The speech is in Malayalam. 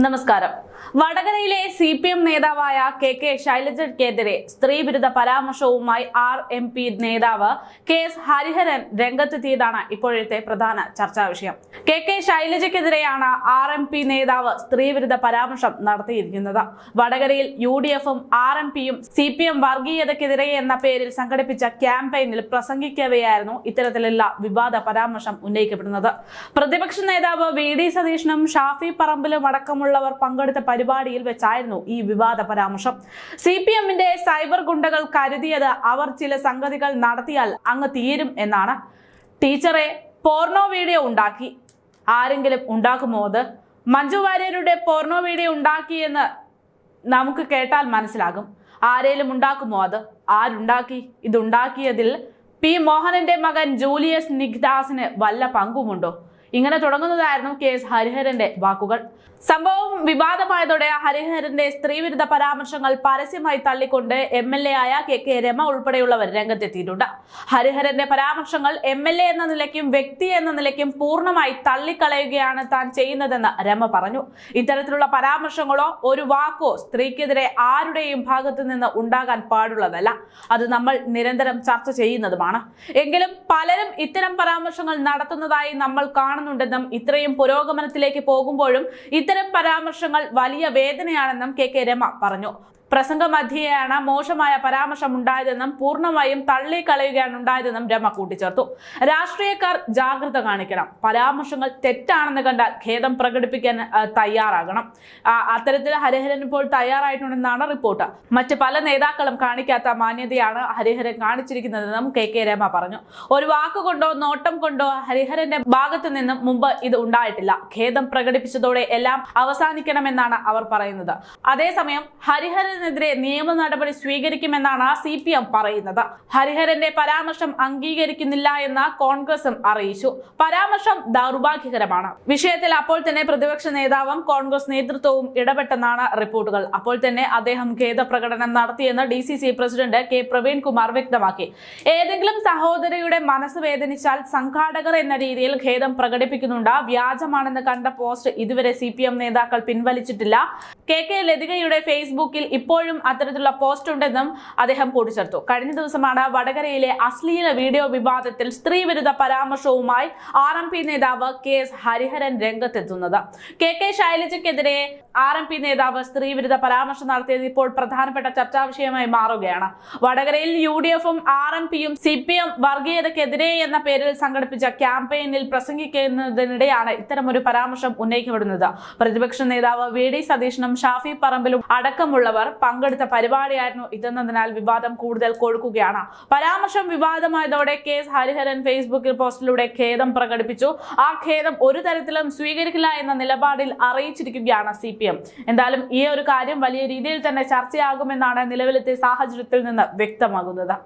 നമസ്കാരം. വടകരയിലെ CPM നേതാവായ KK ശൈലജയ്ക്കെതിരെ സ്ത്രീവിരുദ്ധ പരാമർശവുമായി RMP നേതാവ് KS ഹരിഹരൻ രംഗത്തെത്തിയതാണ് ഇപ്പോഴത്തെ പ്രധാന ചർച്ചാ വിഷയം. KK ശൈലജയ്ക്കെതിരെയാണ് RMP നേതാവ് സ്ത്രീവിരുദ്ധ പരാമർശം നടത്തിയിരിക്കുന്നത്. വടകരയിൽ UDF-ഉം RMP-യും CPM വർഗീയതയ്ക്കെതിരെ എന്ന പേരിൽ സംഘടിപ്പിച്ച ക്യാമ്പയിനിൽ പ്രസംഗിക്കവെയായിരുന്നു ഇത്തരത്തിലുള്ള വിവാദ പരാമർശം ഉന്നയിക്കപ്പെടുന്നത്. പ്രതിപക്ഷ നേതാവ് VD സതീശനും ഷാഫി പറമ്പിലും അടക്കമുള്ളവർ പങ്കെടുത്ത പരിപാടിയിൽ വെച്ചായിരുന്നു ഈ വിവാദ പരാമർശം. CPM-ന്റെ സൈബർ ഗുണ്ടകൾ കരുതിയത് അവർ ചില സംഗതികൾ നടത്തിയാൽ അങ്ങ് തീരും എന്നാണ്. ടീച്ചറെ, പോർണോ വീഡിയോ ഉണ്ടാക്കി. ആരെങ്കിലും ഉണ്ടാക്കുമോ? അത് മഞ്ജു വാര്യരുടെ പോർണോ വീഡിയോ ഉണ്ടാക്കിയെന്ന് നമുക്ക് കേട്ടാൽ മനസ്സിലാകും. ആരേലും ഉണ്ടാക്കുമോ? അത് ആരുണ്ടാക്കി? ഇതുണ്ടാക്കിയതിൽ P. മോഹനന്റെ മകൻ ജൂലിയസ് നിഗ്ദാസിന് വല്ല പങ്കുമുണ്ടോ? ഇങ്ങനെ തുടങ്ങുന്നതായിരുന്നു KS ഹരിഹരന്റെ വാക്കുകൾ. സംഭവം വിവാദമായതോടെ ഹരിഹരന്റെ സ്ത്രീവിരുദ്ധ പരാമർശങ്ങൾ പരസ്യമായി തള്ളിക്കൊണ്ട് MLA ആയ KK രമ ഉൾപ്പെടെയുള്ളവർ രംഗത്തെത്തിയിട്ടുണ്ട്. ഹരിഹരന്റെ പരാമർശങ്ങൾ MLA എന്ന നിലയ്ക്കും വ്യക്തി എന്ന നിലയ്ക്കും പൂർണ്ണമായി തള്ളിക്കളയുകയാണ് താൻ ചെയ്യുന്നതെന്ന് രമ പറഞ്ഞു. ഇത്തരത്തിലുള്ള പരാമർശങ്ങളോ ഒരു വാക്കോ സ്ത്രീക്കെതിരെ ആരുടെയും ഭാഗത്തു നിന്ന് ഉണ്ടാകാൻ പാടുള്ളതല്ല. അത് നമ്മൾ നിരന്തരം ചർച്ച ചെയ്യുന്നതുമാണ്. എങ്കിലും പലരും ഇത്തരം പരാമർശങ്ങൾ നടത്തുന്നതായി നമ്മൾ കാണുന്നുണ്ടെന്നും ഇത്രയും പുരോഗമനത്തിലേക്ക് പോകുമ്പോഴും ഇത്തരം പരാമർശങ്ങൾ വലിയ വേദനയാണെന്നും KK രമ പറഞ്ഞു. പ്രസംഗമധ്യേയാണ് മോശമായ പരാമർശം ഉണ്ടായതെന്നും പൂർണ്ണമായും തള്ളിക്കളയുകയാണ് ഉണ്ടായതെന്നും രമ കൂട്ടിച്ചേർത്തു. രാഷ്ട്രീയക്കാർ ജാഗ്രത കാണിക്കണം. പരാമർശങ്ങൾ തെറ്റാണെന്ന് കണ്ടാൽ ഖേദം പ്രകടിപ്പിക്കാൻ തയ്യാറാകണം. അത്തരത്തിൽ ഹരിഹരൻ ഇപ്പോൾ തയ്യാറായിട്ടുണ്ടെന്നാണ് റിപ്പോർട്ട്. മറ്റ് പല നേതാക്കളും കാണിക്കാത്ത മാന്യതയാണ് ഹരിഹരൻ കാണിച്ചിരിക്കുന്നതെന്നും KK രമ പറഞ്ഞു. ഒരു വാക്കുകൊണ്ടോ നോട്ടം കൊണ്ടോ ഹരിഹരന്റെ ഭാഗത്തു നിന്നും മുമ്പ് ഇത് ഉണ്ടായിട്ടില്ല. ഖേദം പ്രകടിപ്പിച്ചതോടെ എല്ലാം അവസാനിക്കണമെന്നാണ് അവർ പറയുന്നത്. അതേസമയം ഹരിഹരനെതിരെ നിയമ നടപടി സ്വീകരിക്കുമെന്നാണ് CPM പറയുന്നത്. ഹരിഹരന്റെ പരാമർശം അംഗീകരിക്കുന്നില്ല എന്ന് കോൺഗ്രസും അറിയിച്ചു. പരാമർശം ദൗർഭാഗ്യകരമാണ്. വിഷയത്തിൽ അപ്പോൾ തന്നെ പ്രതിപക്ഷ നേതാവും കോൺഗ്രസ് നേതൃത്വവും ഇടപെട്ടെന്നാണ് റിപ്പോർട്ടുകൾ. അപ്പോൾ തന്നെ അദ്ദേഹം ഖേദപ്രകടനം നടത്തിയെന്ന് DCC പ്രസിഡന്റ് K. പ്രവീൺകുമാർ വ്യക്തമാക്കി. ഏതെങ്കിലും സഹോദരിയുടെ മനസ്സ് വേദനിച്ചാൽ സംഘാടകർ എന്ന രീതിയിൽ ഖേദം പ്രകടിപ്പിക്കുന്നുണ്ട്. വ്യാജമാണെന്ന് കണ്ട പോസ്റ്റ് ഇതുവരെ CPM നേതാക്കൾ പിൻവലിച്ചിട്ടില്ല. KK ലതികയുടെ ഫേസ്ബുക്കിൽ ഇപ്പോഴും അത്തരത്തിലുള്ള പോസ്റ്റ് ഉണ്ടെന്നും അദ്ദേഹം കൂട്ടിച്ചേർത്തു. കഴിഞ്ഞ ദിവസമാണ് വടകരയിലെ അശ്ലീല വീഡിയോ വിവാദത്തിൽ സ്ത്രീവിരുദ്ധ പരാമർശവുമായി RMP നേതാവ് KS ഹരിഹരൻ രംഗത്തെത്തുന്നത്. KK ശൈലജയ്ക്കെതിരെ RMP നേതാവ് സ്ത്രീവിരുദ്ധ പരാമർശം നടത്തിയത് ഇപ്പോൾ പ്രധാനപ്പെട്ട ചർച്ചാ വിഷയമായി മാറുകയാണ്. വടകരയിൽ UDF-ഉം RMP-യും CPM വർഗീയതയ്ക്കെതിരെ എന്ന പേരിൽ സംഘടിപ്പിച്ച ക്യാമ്പയിനിൽ പ്രസംഗിക്കുന്നതിനിടെയാണ് ഇത്തരമൊരു പരാമർശം ഉന്നയിക്കപ്പെടുന്നത്. പ്രതിപക്ഷ നേതാവ് VD സതീശനും ഷാഫി പറമ്പിലും അടക്കമുള്ളവർ പങ്കെടുത്ത പരിപാടിയായിരുന്നു ഇതെന്നതിനാൽ വിവാദം കൂടുതൽ കൊഴുക്കുകയാണ്. പരാമർശം വിവാദമായതോടെ KS ഹരിഹരൻ ഫേസ്ബുക്കിൽ പോസ്റ്റിലൂടെ ഖേദം പ്രകടിപ്പിച്ചു. ആ ഖേദം ഒരു തരത്തിലും സ്വീകരിക്കില്ല എന്ന നിലപാടിൽ അറിയിച്ചിരിക്കുകയാണ് CPM. എന്തായാലും ഈ ഒരു കാര്യം വലിയ രീതിയിൽ തന്നെ ചർച്ചയാകുമെന്നാണ് നിലവിലത്തെ സാഹചര്യത്തിൽ നിന്ന് വ്യക്തമാകുന്നത്.